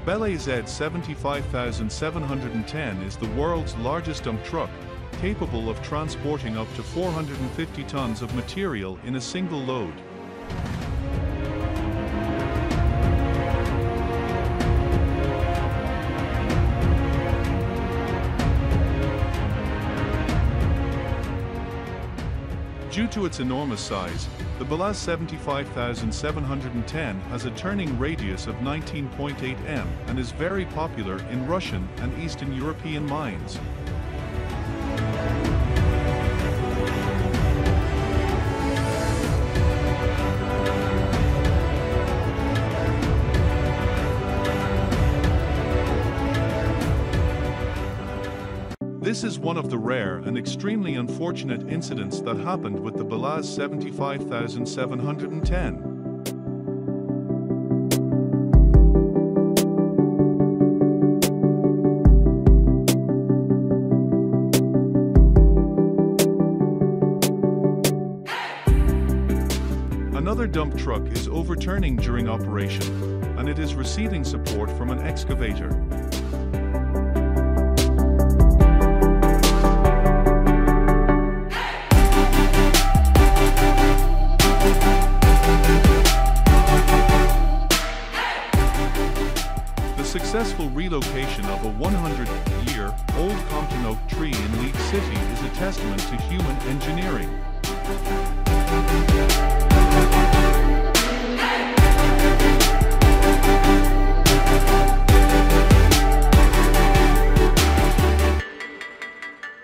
Belle Z75710 is the world's largest dump truck, capable of transporting up to 450 tons of material in a single load. Due to its enormous size, the Bulldozer 75710 has a turning radius of 19.8 m and is very popular in Russian and Eastern European mines. This is one of the rare and extremely unfortunate incidents that happened with the Bulldozer 75710. Another dump truck is overturning during operation, and it is receiving support from an excavator. The successful relocation of a 100-year-old Compton oak tree in Leeds City is a testament to human engineering.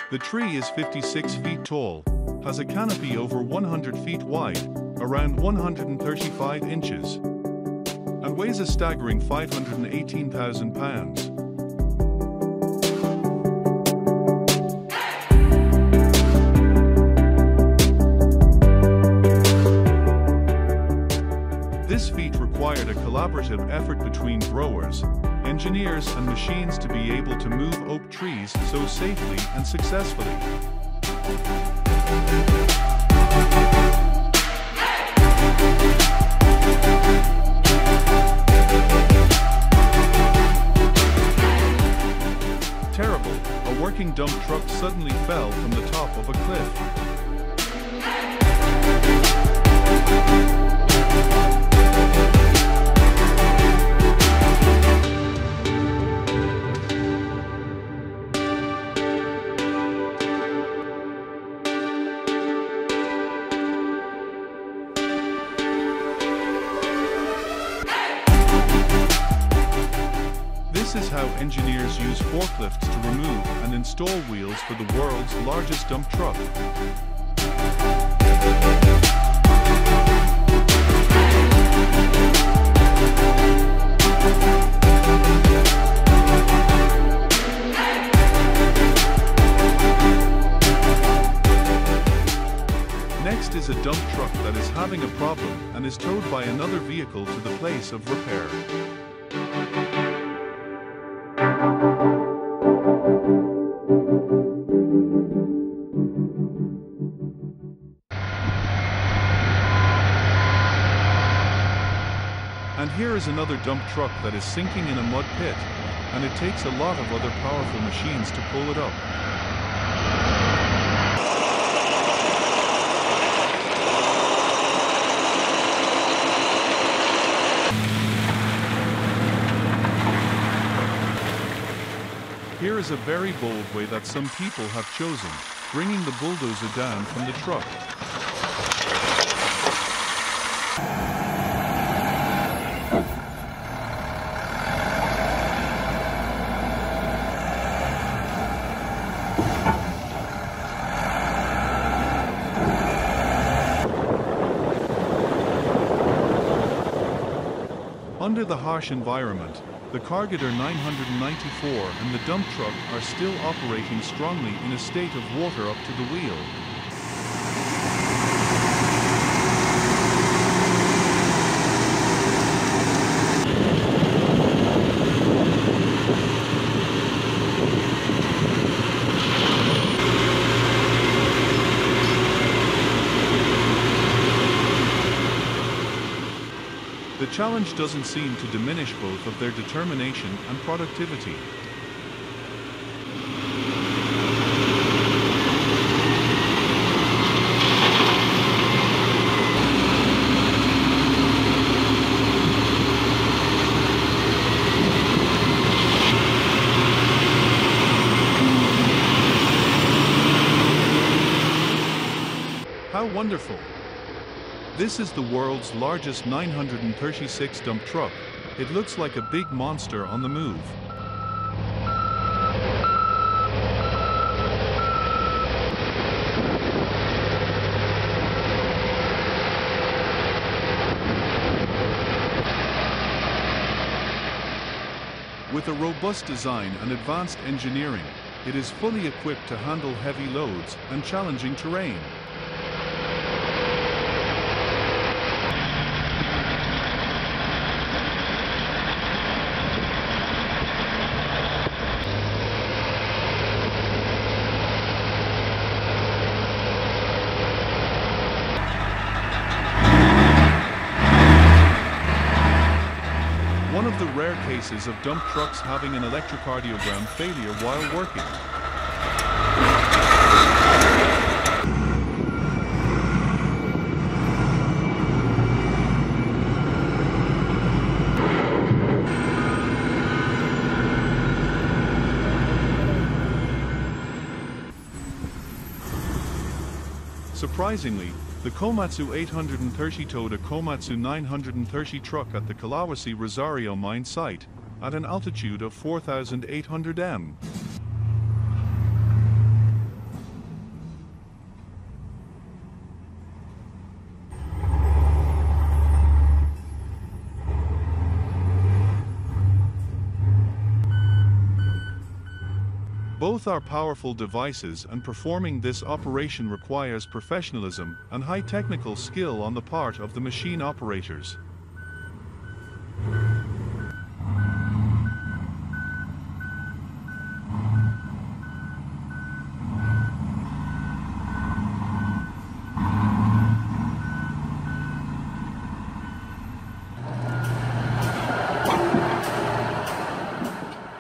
The tree is 56 feet tall, has a canopy over 100 feet wide, around 135 inches, and weighs a staggering 518,000 pounds. This feat required a collaborative effort between growers, engineers and machines to be able to move oak trees so safely and successfully. Terrible, a working dump truck suddenly fell from the top of a cliff. This is how engineers use forklifts to remove and install wheels for the world's largest dump truck. Next is a dump truck that is having a problem and is towed by another vehicle to the place of repair. And here is another dump truck that is sinking in a mud pit, and it takes a lot of other powerful machines to pull it up. Here is a very bold way that some people have chosen, bringing the bulldozer down from the truck. Under the harsh environment, the Cargator 994 and the dump truck are still operating strongly in a state of water up to the wheel. The challenge doesn't seem to diminish both of their determination and productivity. How wonderful! This is the world's largest 936 dump truck. It looks like a big monster on the move. With a robust design and advanced engineering, it is fully equipped to handle heavy loads and challenging terrain. One of the rare cases of dump trucks having an electrocardiogram failure while working. Surprisingly, the Komatsu 830 towed a Komatsu 930 truck at the Kalawasi Rosario mine site, at an altitude of 4,800 m. Both are powerful devices, and performing this operation requires professionalism and high technical skill on the part of the machine operators.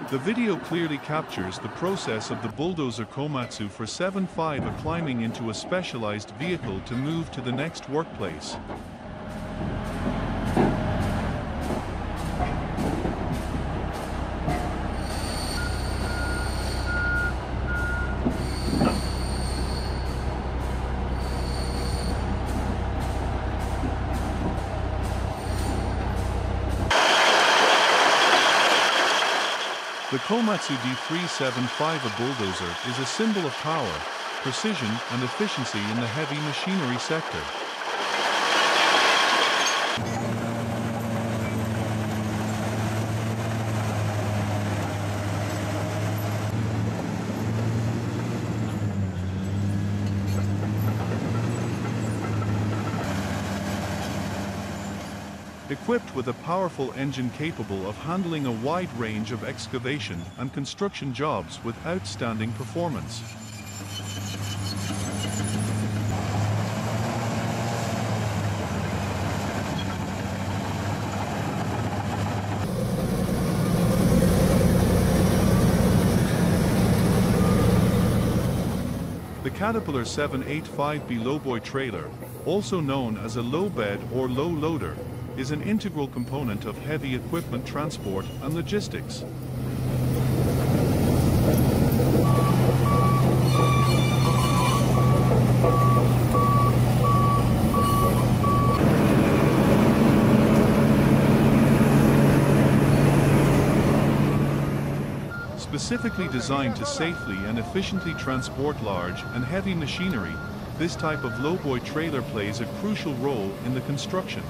The video clearly captures the process of the Bulldozer Komatsu 475 climbing into a specialized vehicle to move to the next workplace. The Komatsu D375 Bulldozer is a symbol of power, precision, and efficiency in the heavy machinery sector. Equipped with a powerful engine capable of handling a wide range of excavation and construction jobs with outstanding performance. The Caterpillar 785B lowboy trailer, also known as a low bed or low loader, is an integral component of heavy equipment transport and logistics. Specifically designed to safely and efficiently transport large and heavy machinery, this type of lowboy trailer plays a crucial role in the construction.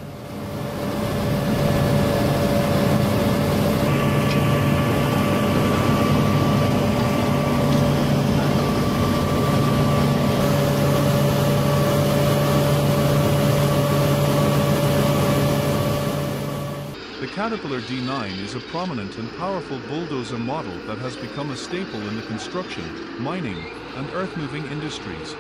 The Caterpillar D9 is a prominent and powerful bulldozer model that has become a staple in the construction, mining, and earth-moving industries.